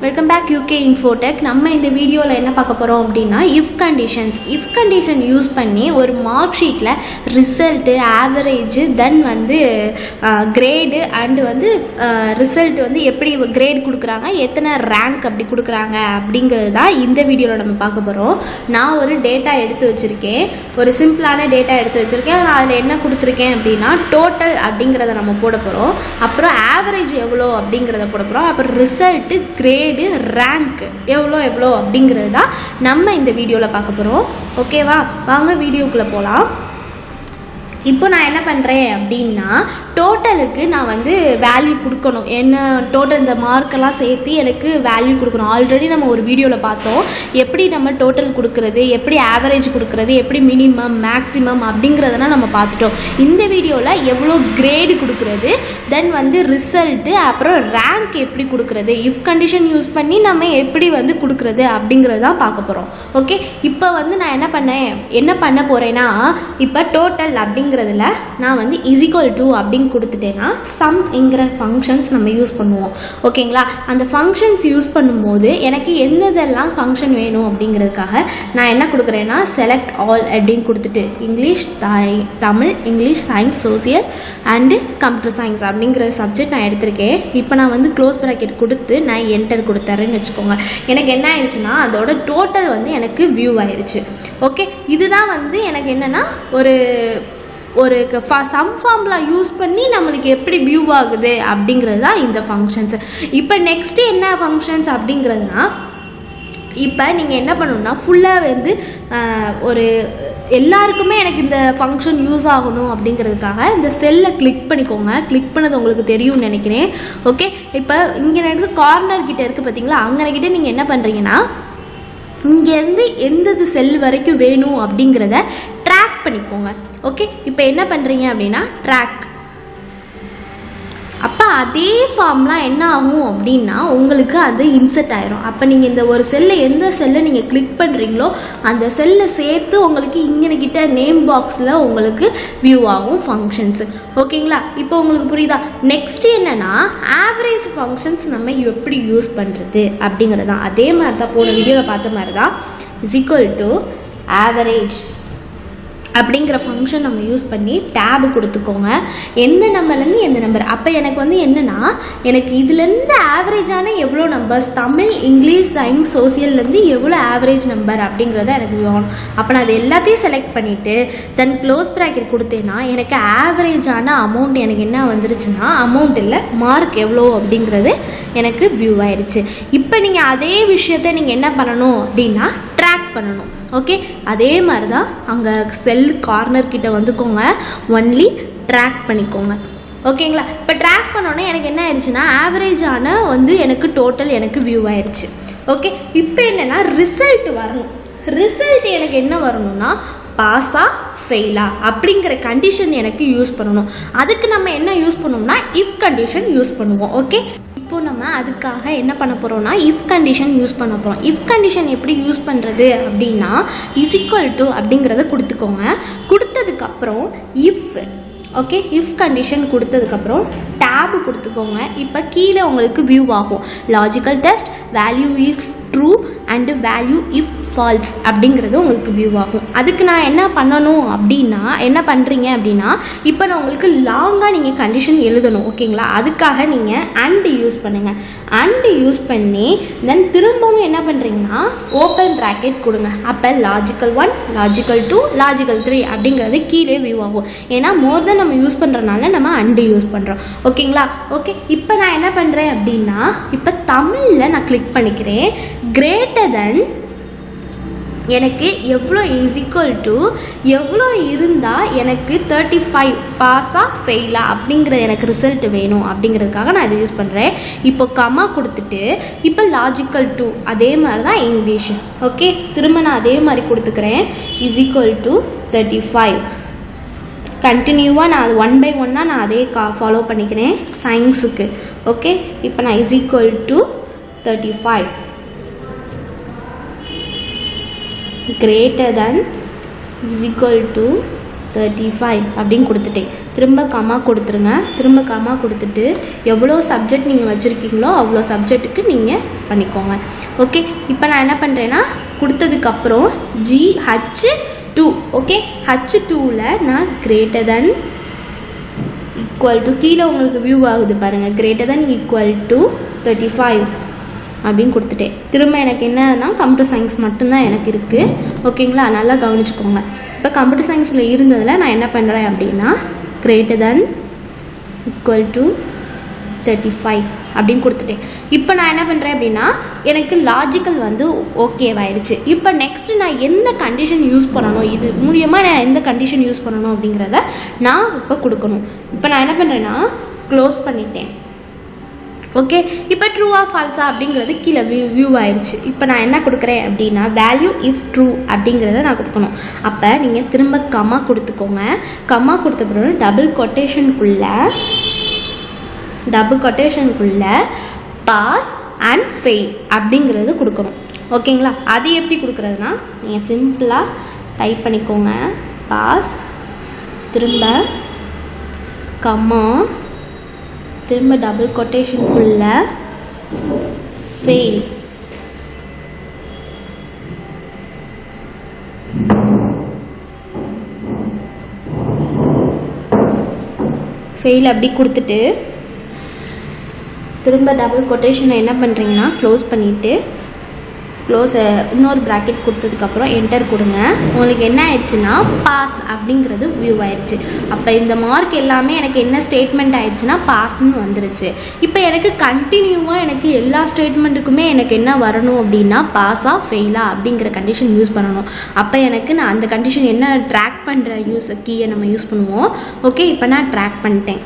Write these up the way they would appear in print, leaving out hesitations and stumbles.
Welcome back UK Infotech. நம்ம இந்த வீடியோவில் என்ன பார்க்க போகிறோம் அப்படின்னா இஃப் கண்டிஷன் யூஸ் பண்ணி ஒரு மார்க் ஷீட்டில் ரிசல்ட்டு, ஆவரேஜ், தென் வந்து கிரேடு அண்டு வந்து ரிசல்ட் வந்து எப்படி கிரேட் கொடுக்குறாங்க, எத்தனை ரேங்க் அப்படி கொடுக்குறாங்க அப்படிங்கிறது தான் இந்த வீடியோவில் நம்ம பார்க்க போகிறோம். நான் ஒரு டேட்டா எடுத்து வச்சுருக்கேன், ஒரு சிம்பிளான டேட்டா எடுத்து வச்சுருக்கேன். நான் அதில் என்ன கொடுத்துருக்கேன் அப்படின்னா டோட்டல் அப்படிங்கிறத நம்ம போட போகிறோம், அப்புறம் ஆவரேஜ் எவ்வளோ அப்படிங்கிறத போட போகிறோம், அப்புறம் ரிசல்ட்டு, கிரேடு, ரேங்க் எவ்வளோ அப்படிங்கிறது தான் நம்ம இந்த வீடியோவில் பார்க்க போகிறோம். ஓகேவா, வாங்க வீடியோக்குள்ளே போகலாம். இப்போ நான் என்ன பண்ணுறேன் அப்படின்னா டோட்டலுக்கு நான் வந்து வேல்யூ கொடுக்கணும். என்ன டோட்டல் இந்த மார்க்கெல்லாம் சேர்த்து எனக்கு வேல்யூ கொடுக்கணும். ஆல்ரெடி நம்ம ஒரு வீடியோவில் பார்த்தோம் எப்படி நம்ம டோட்டல் கொடுக்குறது, எப்படி ஆவரேஜ் கொடுக்குறது, எப்படி மினிமம், மேக்ஸிமம் அப்படிங்கிறதெல்லாம் நம்ம பார்த்துட்டோம். இந்த வீடியோவில் எவ்வளோ கிரேடு கொடுக்குறது, தென் வந்து ரிசல்ட்டு, அப்புறம் ரேங்க் எப்படி கொடுக்குறது, இஃப் கண்டிஷன் யூஸ் பண்ணி நம்ம எப்படி வந்து கொடுக்குறது அப்படிங்கிறது தான் பார்க்க போகிறோம். ஓகே, இப்போ வந்து நான் என்ன பண்ண போகிறேன்னா இப்போ டோட்டல் அப்படிங்கிறதுல நான் வந்து இஸ்ஈக்குவல் டு அப்படின்னு கொடுத்துட்டேன்னா சம்ங்கிற ஃபங்க்ஷன்ஸ் நம்ம யூஸ் பண்ணுவோம். ஓகேங்களா, அந்த ஃபங்க்ஷன்ஸ் யூஸ் பண்ணும்போது எனக்கு எந்தெல்லாம் ஃபங்க்ஷன் வேணும் அப்படிங்கிறதுக்காக நான் என்ன கொடுக்குறேன்னா செலக்ட் ஆல் அப்படின்னு கொடுத்துட்டு English, Tamil, English, science, social and computer science அப்படிங்கிற சப்ஜெக்ட் நான் எடுத்திருக்கேன். இப்போ நான் வந்து க்ளோஸ் ப்ராக்கெட் கொடுத்து நான் என்டர் கொடுத்துறேன்னு வச்சுக்கோங்க. எனக்கு என்ன ஆயிடுச்சுன்னா அதோட டோட்டல் வந்து எனக்கு வியூ ஆயிடுச்சு. ஓகே, இதுதான் வந்து எனக்கு என்னென்னா ஒரு சம் ஃபார்முலா யூஸ் பண்ணி நம்மளுக்கு எப்படி வியூ ஆகுது அப்படிங்கிறது தான் இந்த ஃபங்க்ஷன்ஸ். இப்போ நெக்ஸ்ட்டு என்ன ஃபங்க்ஷன்ஸ் அப்படிங்கிறதுனா இப்போ நீங்கள் என்ன பண்ணணும்னா ஃபுல்லாக வந்து ஒரு எல்லாருக்குமே எனக்கு இந்த ஃபங்க்ஷன் யூஸ் ஆகணும் அப்படிங்கிறதுக்காக இந்த செல்லை கிளிக் பண்ணிக்கோங்க. கிளிக் பண்ணது உங்களுக்கு தெரியும்னு நினைக்கிறேன். ஓகே, இப்போ இங்கே இருக்கிற கார்னர் கிட்டே இருக்குது பார்த்தீங்களா, அங்கேக்கிட்ட நீங்கள் என்ன பண்ணுறீங்கன்னா இங்கேருந்து எந்தது செல் வரைக்கும் வேணும் அப்படிங்கிறத ட்ராக் பண்ணிக்கோங்க. ஓகே, இப்போ என்ன பண்ணுறீங்க அப்படின்னா ட்ராக். அப்போ அதே ஃபார்ம்லாம் என்ன ஆகும் அப்படின்னா உங்களுக்கு அது இன்செர்ட் ஆயிரும். அப்போ நீங்கள் இந்த ஒரு செல்லை எந்த செல்லை நீங்கள் கிளிக் பண்ணுறீங்களோ அந்த செல்லை சேர்த்து உங்களுக்கு இங்கேக்கிட்ட நேம் பாக்ஸில் உங்களுக்கு வியூ ஆகும் ஃபங்க்ஷன்ஸு. ஓகேங்களா, இப்போ உங்களுக்கு புரியுதா? நெக்ஸ்ட் என்னென்னா ஆவரேஜ் ஃபங்க்ஷன்ஸ் நம்ம எப்படி யூஸ் பண்ணுறது அப்படிங்கிறது தான். அதே மாதிரி தான் போன வீடியோவில் பார்த்த மாதிரி தான் இஸ்ஈக்குவல் டு ஆவரேஜ் அப்படிங்கிற ஃபங்க்ஷன் நம்ம யூஸ் பண்ணி டேபு கொடுத்துக்கோங்க. எந்த நம்பர்லேருந்து எந்த நம்பர். அப்போ எனக்கு வந்து என்னென்னா எனக்கு இதுலேருந்து ஆவரேஜான எவ்வளோ நம்பர்ஸ், தமிழ், இங்கிலீஷ், சயின்ஸ், சோசியல்லேருந்து எவ்வளோ ஆவரேஜ் நம்பர் அப்படிங்கிறத எனக்கு வேணும். அப்போ நான் அது எல்லாத்தையும் செலக்ட் பண்ணிவிட்டு தென் க்ளோஸ் ப்ராக்கெட் கொடுத்தேன்னா எனக்கு ஆவரேஜான அமௌண்ட் எனக்கு என்ன வந்துருச்சுன்னா அமௌண்ட் இல்லை மார்க் எவ்வளோ அப்படிங்கிறது எனக்கு வியூ ஆயிடுச்சு. இப்போ நீங்கள் அதே விஷயத்தை நீங்கள் என்ன பண்ணணும் அப்படின்னா ட்ராக் பண்ணணும். ஓகே, அதே மாதிரி தான் அங்கே செல் கார்னர் கிட்ட வந்துக்கோங்க, ஒன்லி ட்ராக் பண்ணிக்கோங்க. ஓகேங்களா, இப்போ ட்ராக் பண்ணோன்னே எனக்கு என்ன ஆயிடுச்சுன்னா ஆவரேஜான வந்து எனக்கு டோட்டல் எனக்கு வியூ ஆயிடுச்சு. ஓகே, இப்போ என்னென்னா ரிசல்ட் வரணும். ரிசல்ட் எனக்கு என்ன வரணும்னா பாஸா ஃபெயிலா அப்படிங்கிற கண்டிஷன் எனக்கு யூஸ் பண்ணணும். அதுக்கு நம்ம என்ன யூஸ் பண்ணோம்னா இஃப் கண்டிஷன் யூஸ் பண்ணுவோம். ஓகே, இப்போ நம்ம அதுக்காக என்ன பண்ண போகிறோம்னா இஃப் கண்டிஷன் யூஸ் பண்ண போகிறோம். இஃப் கண்டிஷன் எப்படி யூஸ் பண்ணுறது அப்படின்னா இஸ்ஈக்குவல் டு அப்படிங்கிறத கொடுத்துக்கோங்க. கொடுத்ததுக்கப்புறம் இஃப், ஓகே, இஃப் கண்டிஷன் கொடுத்ததுக்கப்புறம் டேபு கொடுத்துக்கோங்க. இப்போ கீழே உங்களுக்கு வியூ ஆகும் logical test, value if true and value if falls அப்படிங்கிறது உங்களுக்கு வியூ ஆகும். அதுக்கு நான் என்ன பண்ணணும் அப்படின்னா என்ன பண்ணுறீங்க அப்படின்னா இப்போ நான் உங்களுக்கு லாங்காக நீங்கள் கண்டிஷன் எழுதணும். ஓகேங்களா, அதுக்காக நீங்கள் அண்டு யூஸ் பண்ணுங்கள். அண்டு யூஸ் பண்ணி தென் திரும்பவும் என்ன பண்ணுறீங்கன்னா ஓப்பன் ப்ராக்கெட் கொடுங்க. அப்போ லாஜிக்கல் 1, லாஜிக்கல் 2, லாஜிக்கல் 3 அப்படிங்கிறது கீழே வியூ ஆகும். ஏன்னா மோர் தென் நம்ம யூஸ் பண்ணுறதுனால நம்ம அண்டு யூஸ் பண்ணுறோம். ஓகேங்களா, ஓகே, இப்போ நான் என்ன பண்ணுறேன் அப்படின்னா இப்போ தமிழில் நான் கிளிக் பண்ணிக்கிறேன். கிரேட்டர் தென் எனக்கு எவ்வளோ இஸ்ஈக்குவல் டு எவ்வளோ இருந்தால் எனக்கு 35 பாஸா ஃபெயிலா அப்படிங்கிற எனக்கு ரிசல்ட் வேணும் அப்படிங்கிறதுக்காக நான் இதை யூஸ் பண்ணுறேன். இப்போ கமா கொடுத்துட்டு இப்போ லாஜிக்கல் 2 அதே மாதிரி தான் இங்கிலீஷ். ஓகே, திரும்ப நான் அதே மாதிரி கொடுத்துக்கிறேன் இஸ்ஈக்குவல் டு 35. கண்டினியூவாக நான் அது 1 by 1 நான் அதே ஃபாலோ பண்ணிக்கிறேன் சயின்ஸுக்கு. ஓகே, இப்போ நான் is equal to 35 greater than is equal to 35 அப்படின்னு கொடுத்துட்டேன். திரும்ப கமா கொடுத்துருங்க. திரும்ப கமா கொடுத்துட்டு எவ்வளோ சப்ஜெக்ட் நீங்கள் வச்சுருக்கீங்களோ அவ்வளோ சப்ஜெக்ட்டுக்கு நீங்கள் பண்ணிக்கோங்க. ஓகே, இப்போ நான் என்ன பண்ணுறேன்னா கொடுத்ததுக்கப்புறம் GH2 ஓகே, H2ல் நான் கிரேட்டர் தென் ஈக்குவல் டு கீழே உங்களுக்கு வியூ ஆகுது பாருங்கள், கிரேட்டர் தென் ஈக்குவல் டு 35 அப்படின்னு கொடுத்துட்டேன். திரும்ப எனக்கு என்னன்னா கம்ப்யூட்டர் சயின்ஸ் மட்டும்தான் எனக்கு இருக்குது. ஓகேங்களா, நல்லா கவனிச்சுக்கோங்க. இப்போ கம்ப்யூட்டர் சயின்ஸில் இருந்ததில் நான் என்ன பண்ணுறேன் அப்படின்னா கிரேட்டர் தென் ஈக்குவல் டு 35 அப்படின்னு கொடுத்துட்டேன். இப்போ நான் என்ன பண்ணுறேன் அப்படின்னா எனக்கு லாஜிக்கல் வந்து ஓகேவாயிடுச்சு. இப்போ நெக்ஸ்ட்டு நான் எந்த கண்டிஷன் யூஸ் பண்ணணும், இது மூலியமாக நான் எந்த கண்டிஷன் யூஸ் பண்ணணும் அப்படிங்கிறத நான் இப்போ கொடுக்கணும். இப்போ நான் என்ன பண்ணுறேன்னா க்ளோஸ் பண்ணிட்டேன். ஓகே, இப்போ ட்ரூ ஆர் ஃபால்ஸா அப்படிங்கிறது கீழே வியூ ஆயிடுச்சு. இப்போ நான் என்ன கொடுக்குறேன் அப்படின்னா வேல்யூ இஃப் ட்ரூ அப்படிங்கிறத நான் கொடுக்கணும். அப்போ நீங்கள் திரும்ப கமா கொடுத்துக்கோங்க. கமா கொடுத்த பிறகு டபுள் கொட்டேஷனுக்குள்ள பாஸ் அண்ட் ஃபெயில் அப்படிங்கிறது கொடுக்கணும். ஓகேங்களா, அது எப்படி கொடுக்குறதுனா நீங்கள் சிம்பிளாக டைப் பண்ணிக்கோங்க. பாஸ், திரும்ப கமா, திரும்ப டபுள் கொட்டேஷனுக்குள்ள ஃபெயில். ஃபெயில் அப்படி கொடுத்துட்டு திரும்ப டபுள் கொட்டேஷனை என்ன பண்ணுறீங்கன்னா க்ளோஸ் பண்ணிவிட்டு இன்னொரு ப்ராக்கெட் கொடுத்ததுக்கப்புறம் என்டர் கொடுங்க. உங்களுக்கு என்ன ஆயிடுச்சுன்னா பாஸ் அப்படிங்கிறது வியூ ஆயிடுச்சு. அப்போ இந்த மார்க் எல்லாமே எனக்கு என்ன ஸ்டேட்மெண்ட் ஆயிடுச்சுன்னா பாஸ்ன்னு வந்துருச்சு. இப்போ எனக்கு கண்டினியூவாக எனக்கு எல்லா ஸ்டேட்மெண்ட்டுக்குமே எனக்கு என்ன வரணும் அப்படின்னா பாஸா ஃபெயிலா அப்படிங்கிற கண்டிஷன் யூஸ் பண்ணணும். அப்போ எனக்கு நான் அந்த கண்டிஷன் என்ன ட்ராக் பண்ணுற கீயை நம்ம யூஸ் பண்ணுவோம். ஓகே, இப்போ நான் ட்ராக் பண்ணிட்டேன்.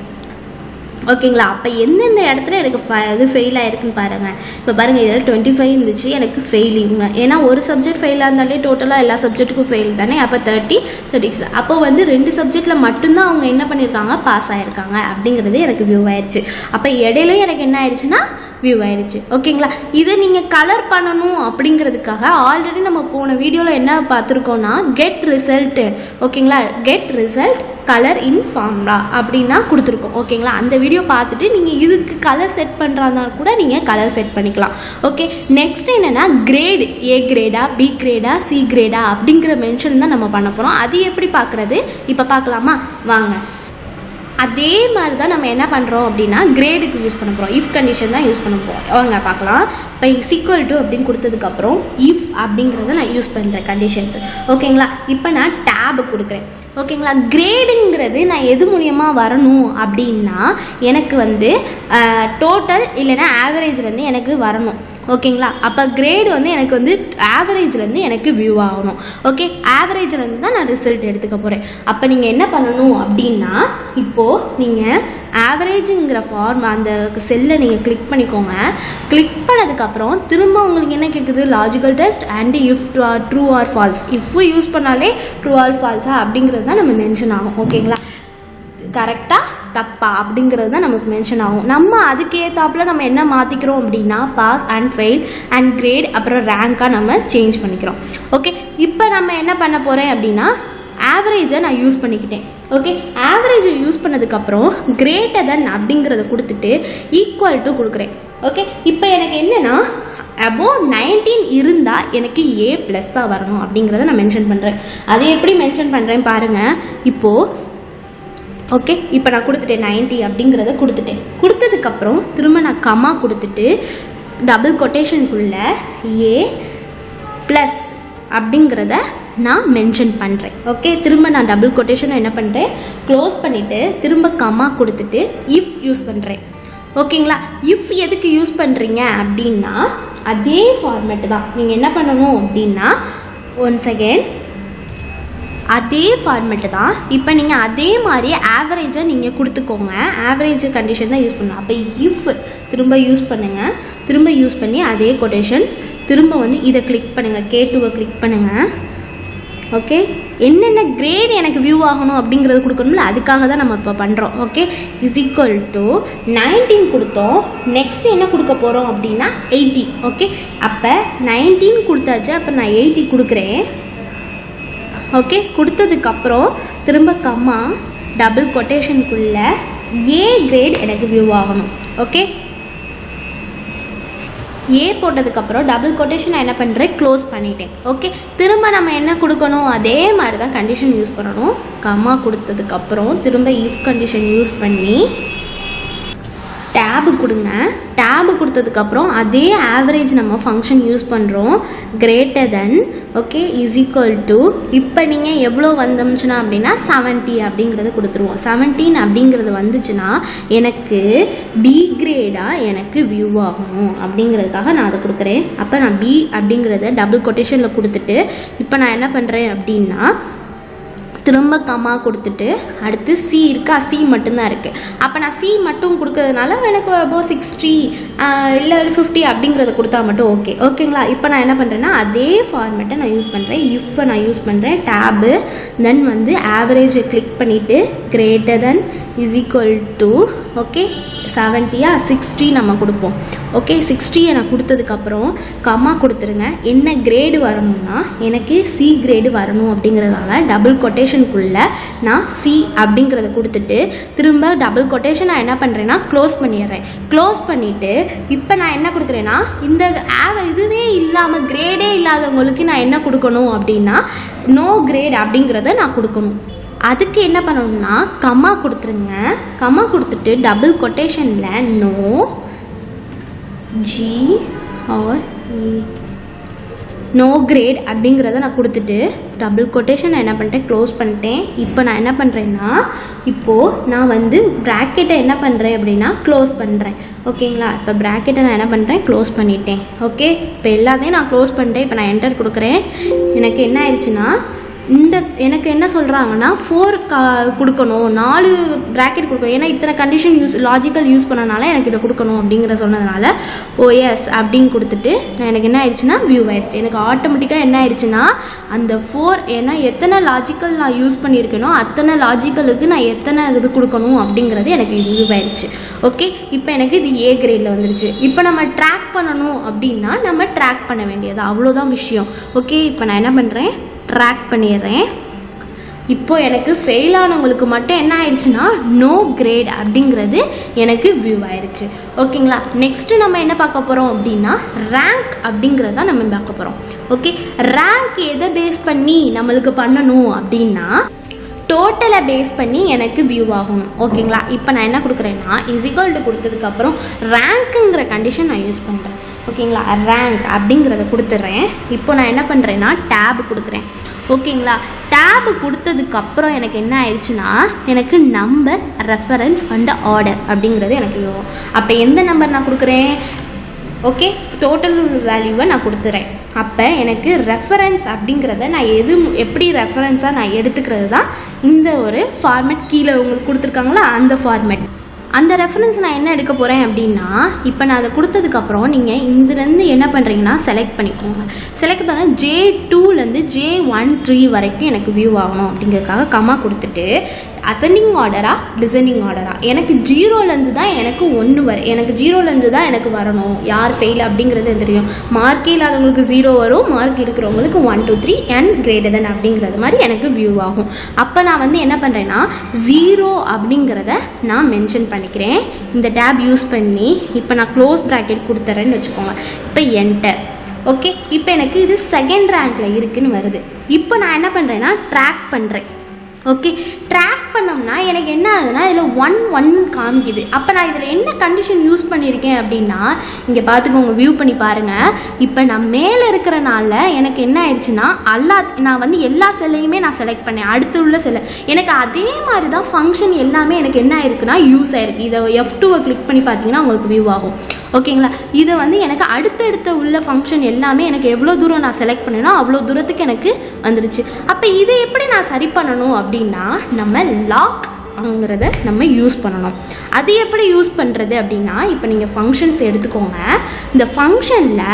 ஓகேங்களா, அப்போ எந்தெந்த இடத்துல எனக்கு இது ஃபெயில் ஆகிருக்குன்னு பாருங்கள். இப்போ பாருங்கள், இதில் 25 இருந்துச்சு, எனக்கு ஃபெயில் இவங்க. ஏன்னா ஒரு சப்ஜெக்ட் ஃபெயிலாக இருந்தாலே டோட்டலாக எல்லா சப்ஜெக்ட்டுக்கும் ஃபெயில் தானே. அப்போ 30, 36. அப்போ வந்து 2 சப்ஜெக்டில் மட்டும்தான் அவங்க என்ன பண்ணியிருக்காங்க, பாஸ் ஆகிருக்காங்க அப்படிங்கிறது எனக்கு வியூ ஆயிடுச்சு. அப்போ இடையில எனக்கு என்ன ஆயிடுச்சுன்னா வியூ ஆயிடுச்சு. ஓகேங்களா, இதை நீங்கள் கலர் பண்ணணும் அப்படிங்கிறதுக்காக ஆல்ரெடி நம்ம போன வீடியோவில் என்ன பார்த்துருக்கோன்னா கெட் ரிசல்ட்டு. ஓகேங்களா, கெட் ரிசல்ட் கலர் இன் ஃபார்முலா அப்படின்னா கொடுத்துருக்கோம். ஓகேங்களா, அந்த வீடியோ பார்த்துட்டு நீங்கள் இதுக்கு கலர் செட் பண்ணுறதா கூட நீங்கள் கலர் செட் பண்ணிக்கலாம். ஓகே, நெக்ஸ்ட் என்னென்னா கிரேடு, ஏ கிரேடா, பி கிரேடா, சி கிரேடா அப்படிங்கிற மென்ஷன் தான் நம்ம பண்ண போகிறோம். அது எப்படி பார்க்குறது இப்போ பார்க்கலாமா வாங்க. அதே மாதிரி தான் நம்ம என்ன பண்ணுறோம் அப்படின்னா கிரேடுக்கு யூஸ் பண்ண போகிறோம். இஃப் கண்டிஷன் தான் யூஸ் பண்ண போகிறோம். அவங்க பார்க்கலாம். இப்போ ஈக்குவல் டு அப்படின்னு கொடுத்ததுக்கப்புறம் இஃப் அப்படிங்கிறத நான் யூஸ் பண்ணுறேன் கண்டிஷன்ஸ். ஓகேங்களா, இப்போ நான் டேபு கொடுக்குறேன். ஓகேங்களா, கிரேடுங்கிறது நான் எது மூலியமாக வரணும் அப்படின்னா எனக்கு வந்து டோட்டல் இல்லைன்னா ஆவரேஜ்லேருந்து எனக்கு வரணும். ஓகேங்களா, அப்போ கிரேடு வந்து எனக்கு வந்து ஆவரேஜ்லேருந்து எனக்கு வியூ ஆகணும். ஓகே, ஆவரேஜ்லேருந்து தான் நான் ரிசல்ட் எடுத்துக்க போகிறேன். அப்போ நீங்கள் என்ன பண்ணணும் அப்படின்னா இப்போது நீங்கள் ஆவரேஜுங்கிற ஃபார்ம் அந்த செல்லை நீங்கள் கிளிக் பண்ணிக்கோங்க. கிளிக் பண்ணதுக்கப்புறம் திரும்ப உங்களுக்கு என்ன கேட்குது, logical test and if true or false. If use பண்ணாலே ட்ரூ ஆர் ஃபால்ஸா அப்படிங்கிறது தான் நம்ம மென்ஷன் ஆகும். ஓகேங்களா, கரெக்டாக தப்பா அப்படிங்கிறது தான் நமக்கு மென்ஷன் ஆகும். நம்ம அதுக்கேற்றாப்புல நம்ம என்ன மாற்றிக்கிறோம் அப்படின்னா pass and fail and grade அப்புறம் ரேங்காக நம்ம சேஞ்ச் பண்ணிக்கிறோம். ஓகே, இப்போ நம்ம என்ன பண்ண போகிறேன் அப்படின்னா ஆவரேஜை நான் யூஸ் பண்ணிக்கிட்டேன். ஓகே, ஆவரேஜை யூஸ் பண்ணதுக்கப்புறம் கிரேட்டர் தென் அப்படிங்கிறத கொடுத்துட்டு ஈக்குவல் டு கொடுக்குறேன். ஓகே, இப்போ எனக்கு என்னென்னா அபோவ் 19 இருந்தால் எனக்கு ஏ ப்ளஸ்ஸாக வரணும் அப்படிங்கிறத நான் மென்ஷன் பண்ணுறேன். அதை எப்படி மென்ஷன் பண்ணுறேன் பாருங்கள். இப்போது ஓகே, இப்போ நான் கொடுத்துட்டேன் 90 அப்படிங்கிறத கொடுத்ததுக்கப்புறம் திரும்ப நான் கமா கொடுத்துட்டு டபுள் கொட்டேஷனுக்குள்ள ஏ ப்ளஸ் அப்படிங்கிறத நான் மென்ஷன் பண்ணுறேன். ஓகே, திரும்ப நான் டபுள் கொட்டேஷனை என்ன பண்ணுறேன் க்ளோஸ் பண்ணிவிட்டு திரும்ப கமா கொடுத்துட்டு இஃப் யூஸ் பண்ணுறேன். ஓகேங்களா, இஃப் எதுக்கு யூஸ் பண்ணுறீங்க அப்படின்னா அதே ஃபார்மேட்டு தான். நீங்கள் என்ன பண்ணணும் அப்படின்னா ஒன்ஸ் அகெயின் அதே ஃபார்மெட்டு தான். இப்போ நீங்கள் அதே மாதிரி ஆவரேஜை நீங்கள் கொடுத்துக்கோங்க. ஆவரேஜ் கண்டிஷன் தான் யூஸ் பண்ணணும். அப்போ இஃப் திரும்ப யூஸ் பண்ணுங்கள். திரும்ப யூஸ் பண்ணி அதே கொட்டேஷன் திரும்ப வந்து இதை கிளிக் பண்ணுங்கள், K2 கிளிக் பண்ணுங்கள். ஓகே, என்னென்ன கிரேட் எனக்கு வியூ ஆகணும் அப்படிங்கிறது கொடுக்கணும்ல, அதுக்காக தான் நம்ம இப்போ பண்ணுறோம். ஓகே, இஸ் ஈக்குவல் டு 19 கொடுத்தோம். நெக்ஸ்ட் என்ன கொடுக்க போகிறோம் அப்படின்னா 80. ஓகே, அப்போ 19 கொடுத்தாச்சு. அப்போ நான் 80 கொடுக்குறேன். ஓகே, கொடுத்ததுக்கப்புறம் திரும்ப கம்மா டபுள் கொட்டேஷனுக்குள்ளே ஏ கிரேட் எனக்கு வியூ ஆகணும். ஓகே, ஏ போட்டதுக்கப்புறம் டபுள் கொட்டேஷன் நான் என்ன பண்ணுறேன், க்ளோஸ் பண்ணிட்டேன். ஓகே, திரும்ப நம்ம என்ன கொடுக்கணும், அதே மாதிரி தான் கண்டிஷன் யூஸ் பண்ணணும். கம்மா கொடுத்ததுக்கப்புறம் திரும்ப இஃப் கண்டிஷன் யூஸ் பண்ணி டேபு கொடுங்க. டேபு கொடுத்ததுக்கப்புறம் அதே ஆவரேஜ் நம்ம ஃபங்க்ஷன் யூஸ் பண்ணுறோம், greater then okay is equal to, இப்போ நீங்கள் எவ்வளோ வந்துச்சுன்னா அப்படின்னா 70 அப்படிங்கிறது கொடுத்துருவோம். 17 அப்படிங்கிறது வந்துச்சுன்னா எனக்கு பி கிரேடாக எனக்கு வியூ ஆகணும் அப்படிங்கிறதுக்காக நான் அதை கொடுக்குறேன். அப்போ நான் பி அப்படிங்கிறத டபுள் கொட்டேஷனில் கொடுத்துட்டு இப்போ நான் என்ன பண்ணுறேன் அப்படின்னா திரும்ப கம்மா கொடுத்துட்டு அடுத்து சி இருக்கா, சி மட்டும்தான் இருக்குது. அப்போ நான் சி மட்டும் கொடுக்கறதுனால எனக்கு அபோவ் 60 இல்லை 50 அப்படிங்கிறத கொடுத்தா மட்டும் ஓகே. ஓகேங்களா, இப்போ நான் என்ன பண்ணுறேன்னா அதே ஃபார்மேட்டை நான் யூஸ் பண்ணுறேன். இஃப்பை நான் யூஸ் பண்ணுறேன், டேபு தென் வந்து ஆவரேஜை கிளிக் பண்ணிவிட்டு greater then is equal to okay 70 60 நம்ம கொடுப்போம். ஓகே, 60 நான் கொடுத்ததுக்கப்புறம் கம்மா கொடுத்துருங்க. என்ன கிரேடு வரணும்னா எனக்கு சி கிரேடு வரணும் அப்படிங்கிறதுக்காக டபுள் கொட்டேஷனுக்குள்ளே நான் சி அப்படிங்கிறத கொடுத்துட்டு திரும்ப டபுள் கொட்டேஷன் நான் என்ன பண்ணுறேன்னா க்ளோஸ் பண்ணிடுறேன். க்ளோஸ் பண்ணிவிட்டு இப்போ நான் என்ன கொடுக்குறேன்னா இந்த இதுவே இல்லாமல் கிரேடே இல்லாதவங்களுக்கு நான் என்ன கொடுக்கணும் அப்படின்னா நோ கிரேட் அப்படிங்கிறத நான் கொடுக்கணும். அதுக்கு என்ன பண்ணணும்னா கம்மா கொடுத்துருங்க. கம்மா கொடுத்துட்டு டபுள் கொட்டேஷனில் no G R no great அப்படிங்கிறத நான் கொடுத்துட்டு டபுள் கொட்டேஷன் நான் என்ன பண்ணிட்டேன், க்ளோஸ் பண்ணிட்டேன். இப்போ நான் என்ன பண்ணுறேன்னா இப்போது நான் வந்து ப்ராக்கெட்டை என்ன பண்ணுறேன் அப்படின்னா க்ளோஸ் பண்ணுறேன். ஓகேங்களா, இப்போ ப்ராக்கெட்டை நான் என்ன பண்ணுறேன், க்ளோஸ் பண்ணிட்டேன். ஓகே, இப்போ எல்லாத்தையும் நான் க்ளோஸ் பண்ணிட்டேன். இப்போ நான் என்டர் கொடுக்குறேன். எனக்கு என்ன ஆயிடுச்சுன்னா எனக்கு என்ன சொல்கிறாங்கன்னா 4 கொடுக்கணும், 4 ப்ராக்கெட் கொடுக்கணும். ஏன்னா இத்தனை கண்டிஷன் லாஜிக்கல் யூஸ் பண்ணனால எனக்கு இதை கொடுக்கணும் அப்படிங்கிற சொன்னதுனால ஓஎஸ் அப்படின்னு கொடுத்துட்டு எனக்கு என்ன ஆயிடுச்சுன்னா வியூ ஆயிடுச்சு. எனக்கு ஆட்டோமேட்டிக்காக என்ன ஆயிடுச்சுன்னா அந்த 4 ஏன்னா எத்தனை லாஜிக்கல் நான் யூஸ் பண்ணியிருக்கேனோ அத்தனை லாஜிக்கலுக்கு நான் எத்தனை இது கொடுக்கணும் அப்படிங்கிறது எனக்கு வியூ ஆயிடுச்சு. ஓகே, இப்போ எனக்கு இது ஏ கிரேடில் வந்துருச்சு. இப்போ நம்ம ட்ராக் பண்ணணும் அப்படின்னா நம்ம ட்ராக் பண்ண வேண்டியது அவ்வளோதான் விஷயம். ஓகே, இப்போ நான் என்ன பண்ணுறேன், ட்ராக் பண்ணிடுறேன். இப்போது எனக்கு ஃபெயில் ஆனவங்களுக்கு மட்டும் என்ன ஆயிடுச்சுன்னா நோ கிரேட் அப்படிங்கிறது எனக்கு வியூ ஆயிடுச்சு. ஓகேங்களா, நெக்ஸ்ட்டு நம்ம என்ன பார்க்க போகிறோம் அப்படின்னா ரேங்க் அப்படிங்கிறத நம்ம பார்க்க போகிறோம். ஓகே, ரேங்க் எதை பேஸ் பண்ணி நம்மளுக்கு பண்ணணும் அப்படின்னா டோட்டலை பேஸ் பண்ணி எனக்கு வியூ ஆகணும். ஓகேங்களா, இப்போ நான் என்ன கொடுக்குறேன்னா இஸ்இக்வல் கொடுத்ததுக்கப்புறம் ரேங்க்குங்கிற கண்டிஷன் நான் யூஸ் பண்ணுறேன். ஓகேங்களா, ரேங்க் அப்படிங்கிறத கொடுத்துட்றேன். இப்போ நான் என்ன பண்ணுறேன்னா டேப் கொடுக்குறேன். ஓகேங்களா, டேப் கொடுத்ததுக்கப்புறம் எனக்கு என்ன ஆயிடுச்சுன்னா எனக்கு நம்பர், ரெஃபரன்ஸ் அண்ட் ஆர்டர் அப்படிங்கிறது எனக்கு வரும். அப்போ எந்த நம்பர் நான் கொடுக்குறேன், ஓகே டோட்டல் வேல்யூவை நான் கொடுத்துறேன். அப்போ எனக்கு ரெஃபரன்ஸ் அப்படிங்கிறத நான் எப்படி ரெஃபரன்ஸாக நான் எடுத்துக்கிறது தான் இந்த ஒரு ஃபார்மேட் கீழே உங்களுக்கு கொடுத்துருக்காங்களா அந்த ஃபார்மேட். அந்த ரெஃபரன்ஸ் நான் என்ன எடுக்க போகிறேன் அப்படின்னா இப்போ நான் அதை கொடுத்ததுக்கப்புறம் நீங்கள் இதுலேருந்து என்ன பண்ணுறீங்கன்னா செலக்ட் பண்ணிக்கோங்க. செலக்ட் பண்ண J2லேருந்து J13 வரைக்கும் எனக்கு வியூ ஆகணும் அப்படிங்கிறதுக்காக கம்மா கொடுத்துட்டு அசெண்டிங் ஆர்டரா டிசெண்டிங் ஆர்டரா எனக்கு 0லேருந்து தான் எனக்கு 1 வரும். எனக்கு 0லேருந்து தான் எனக்கு வரணும். யார் ஃபெயில் அப்படிங்கிறது தெரியும். மார்க்கே இல்லாதவங்களுக்கு 0 வரும், மார்க் இருக்கிறவங்களுக்கு 1 2 3 அண்ட் கிரேட்டர் தென் அப்படிங்கிறது மாதிரி எனக்கு வியூ ஆகும். அப்போ நான் வந்து என்ன பண்ணுறேன்னா 0 அப்படிங்கிறத நான் மென்ஷன் பண்ணிக்கிறேன் இந்த டேப் யூஸ் பண்ணி. இப்போ நான் க்ளோஸ் ப்ராக்கெட் கொடுத்துறேன்னு வச்சுக்கோங்க. இப்போ என்டர். ஓகே, இப்போ எனக்கு இது செகண்ட் ரேங்க்கில் இருக்குதுன்னு வருது. இப்போ நான் என்ன பண்ணுறேன்னா ட்ராக் பண்ணுறேன். ஓகே, ட்ராக் பண்ணோம்னா எனக்கு என்ன ஆகுதுன்னா இதில் 1 காமிக்குது. அப்போ நான் இதில் என்ன கண்டிஷன் யூஸ் பண்ணியிருக்கேன் அப்படின்னா இங்கே பார்த்துக்கோங்க, வியூ பண்ணி பாருங்கள். இப்போ நான் மேலே இருக்கிறனால எனக்கு என்ன ஆயிடுச்சுன்னா நான் வந்து எல்லா செல்லையுமே நான் செலக்ட் பண்ணேன். அடுத்து உள்ள செல்லை எனக்கு அதே மாதிரி தான் ஃபங்க்ஷன் எல்லாமே எனக்கு என்ன ஆயிருக்குன்னா யூஸ் ஆயிருக்கு. இதை F2 கிளிக் பண்ணி பார்த்தீங்கன்னா உங்களுக்கு வியூ ஆகும். ஓகேங்களா, இதை வந்து எனக்கு அடுத்தடுத்த உள்ள ஃபங்க்ஷன் எல்லாமே எனக்கு எவ்வளோ தூரம் நான் செலக்ட் பண்ணேனோ அவ்வளோ தூரத்துக்கு எனக்கு வந்துடுச்சு. அப்போ இதை எப்படி நான் சரி பண்ணணும் அப்படின்னா நம்ம லாக்ங்கிறத நம்ம யூஸ் பண்ணணும். அது எப்படி யூஸ் பண்ணுறது அப்படின்னா இப்போ நீங்கள் ஃபங்க்ஷன்ஸ் எடுத்துக்கோங்க. இந்த ஃபங்க்ஷனில்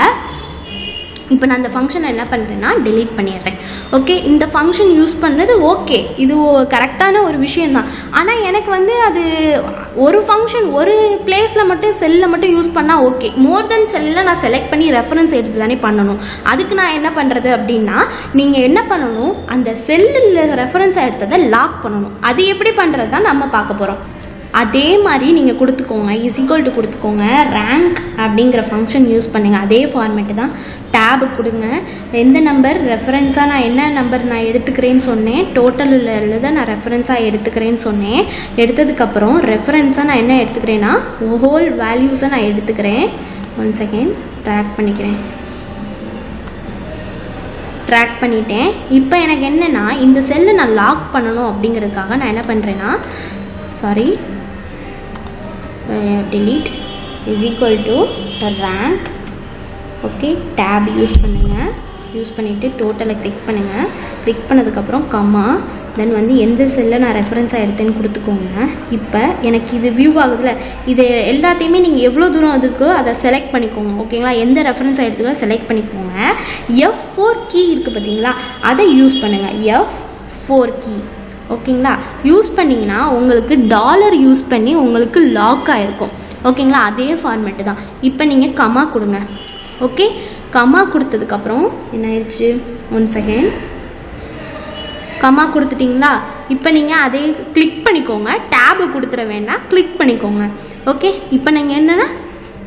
இப்போ நான் அந்த ஃபங்க்ஷனை என்ன பண்ணுறேன்னா delete பண்ணிடுறேன். ஓகே, இந்த ஃபங்க்ஷன் யூஸ் பண்ணுறது ஓகே, இது கரெக்டான ஒரு விஷயந்தான். ஆனால் எனக்கு வந்து அது ஒரு ஃபங்க்ஷன் ஒரு பிளேஸில் மட்டும் செல்லில் மட்டும் யூஸ் பண்ணால் ஓகே, மோர் தென் செல்லில் நான் செலக்ட் பண்ணி ரெஃபரன்ஸ் எடுத்து தானே பண்ணணும். அதுக்கு நான் என்ன பண்ணுறது அப்படின்னா, நீங்கள் என்ன பண்ணணும், அந்த செல்லில் ரெஃபரன்ஸாக எடுத்ததை லாக் பண்ணணும். அது எப்படி பண்ணுறது தான் நம்ம பார்க்க போகிறோம். அதே மாதிரி நீங்கள் கொடுத்துக்கோங்க, = கொடுத்துக்கோங்க, ரேங்க் அப்படிங்கிற ஃபங்க்ஷன் யூஸ் பண்ணுங்கள். அதே ஃபார்மேட்டு தான். டேபு கொடுங்க, எந்த நம்பர் ரெஃபரன்ஸாக நான் என்ன நம்பர் நான் எடுத்துக்கிறேன்னு சொன்னேன், டோட்டலில் தான் நான் ரெஃபரன்ஸாக எடுத்துக்கிறேன்னு சொன்னேன். எடுத்ததுக்கப்புறம் ரெஃபரன்ஸாக நான் என்ன எடுத்துக்கிறேன்னா ஹோல் வேல்யூஸை நான் எடுத்துக்கிறேன். 1 செகண்ட் ட்ராக் பண்ணிக்கிறேன். ட்ராக் பண்ணிட்டேன். இப்போ எனக்கு என்னென்னா இந்த செல்லை நான் லாக் பண்ணணும் அப்படிங்கிறதுக்காக நான் என்ன பண்ணுறேன்னா delete = rank. Okay, tab use பண்ணுங்கள். யூஸ் பண்ணிவிட்டு டோட்டலை கிளிக் பண்ணுங்கள். கிளிக் பண்ணதுக்கப்புறம் கம்மா, தென் வந்து எந்த செல்லை நான் ரெஃபரன்ஸாக எடுத்தேன்னு கொடுத்துக்கோங்க. இப்போ எனக்கு இது வியூ ஆகுதுல, இது எல்லாத்தையுமே நீங்கள் எவ்வளோ தூரம் அதுக்கோ அதை செலக்ட் பண்ணிக்கோங்க. ஓகேங்களா, எந்த ரெஃபரன்ஸாக எடுத்துக்கோ செலக்ட் பண்ணிக்கோங்க. F4 கீ இருக்குது பார்த்தீங்களா, அதை யூஸ் பண்ணுங்கள். F4 கீ ஓகேங்களா யூஸ் பண்ணிங்கன்னா உங்களுக்கு டாலர் யூஸ் பண்ணி உங்களுக்கு லாக் ஆகிருக்கும். ஓகேங்களா, அதே ஃபார்மேட்டு தான். இப்போ நீங்கள் கமா கொடுங்க. ஓகே, கமா கொடுத்ததுக்கப்புறம் என்ன ஆயிடுச்சு, 1 செகண்ட், கமா கொடுத்துட்டிங்களா. இப்போ நீங்கள் அதே கிளிக் பண்ணிக்கோங்க. டேபு கொடுத்துட வேண்டாம், கிளிக் பண்ணிக்கோங்க. ஓகே, இப்போ நீங்கள் என்னென்னா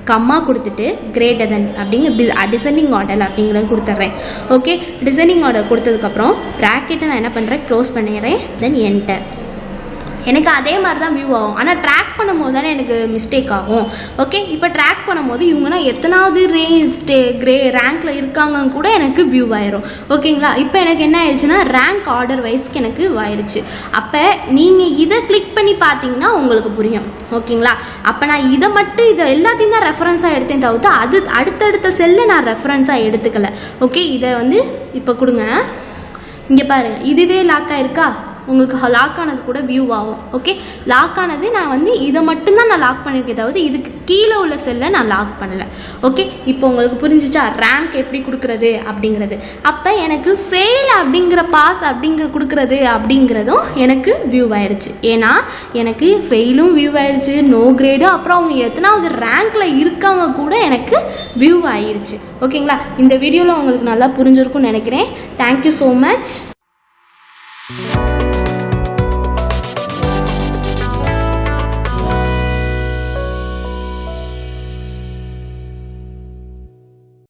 கம்மா கொடுத்துட்டு கிரேட்டர் தென் அப்படிங்கிற டிசெண்டிங் ஆர்டர் அப்படிங்கிறத கொடுத்துட்றேன். ஓகே, டிசெண்டிங் ஆர்டர் கொடுத்ததுக்கப்புறம் ப்ராக்கெட்டை நான் என்ன பண்ணுறேன், க்ளோஸ் பண்ணிடுறேன். தென் என்டர். எனக்கு அதே மாதிரி தான் வியூ ஆகும். ஆனால் ட்ராக் பண்ணும்போது தானே எனக்கு மிஸ்டேக் ஆகும். ஓகே, இப்போ ட்ராக் பண்ணும்போது இவங்கன்னா எத்தனாவது ரேங்க்கில் இருக்காங்கன்னு கூட எனக்கு வியூ ஆயிரும். ஓகேங்களா, இப்போ எனக்கு என்ன ஆயிடுச்சுன்னா ரேங்க் ஆர்டர் வைஸ்க்கு எனக்கு ஆயிடுச்சு. அப்போ நீங்கள் இதை கிளிக் பண்ணி பார்த்தீங்கன்னா உங்களுக்கு புரியும். ஓகேங்களா, அப்போ நான் இதை எல்லாத்தையும் தான் ரெஃபரன்ஸாக எடுத்தேன் தவிர்த்து அது அடுத்தடுத்த செல்லை நான் ரெஃபரன்ஸாக எடுத்துக்கல. ஓகே, இதை வந்து இப்போ கொடுங்க. இங்கே பாருங்கள், இதுவே லாக் ஆயிருக்கா, உங்களுக்கு லாக் ஆனது கூட வியூ ஆகும். ஓகே, லாக் ஆனது நான் வந்து இதை மட்டும்தான் நான் லாக் பண்ணியிருக்கேன் தவிர இதுக்கு கீழே உள்ள செல்லை நான் லாக் பண்ணலை. ஓகே, இப்போ உங்களுக்கு புரிஞ்சிச்சா ரேங்க் எப்படி கொடுக்குறது அப்படிங்கிறது. அப்போ எனக்கு ஃபெயில் அப்படிங்கிற பாஸ் கொடுக்குறது அப்படிங்கிறதும் எனக்கு வியூ ஆயிடுச்சு. ஏன்னா எனக்கு ஃபெயிலும் வியூ ஆயிடுச்சு, நோ கிரேடும், அப்புறம் அவங்க எத்தனாவது ரேங்க்கில் இருக்காங்க கூட எனக்கு வியூ ஆயிடுச்சு. ஓகேங்களா, இந்த வீடியோவில் உங்களுக்கு நல்லா புரிஞ்சிருக்கும்னு நினைக்கிறேன். Thank you so much.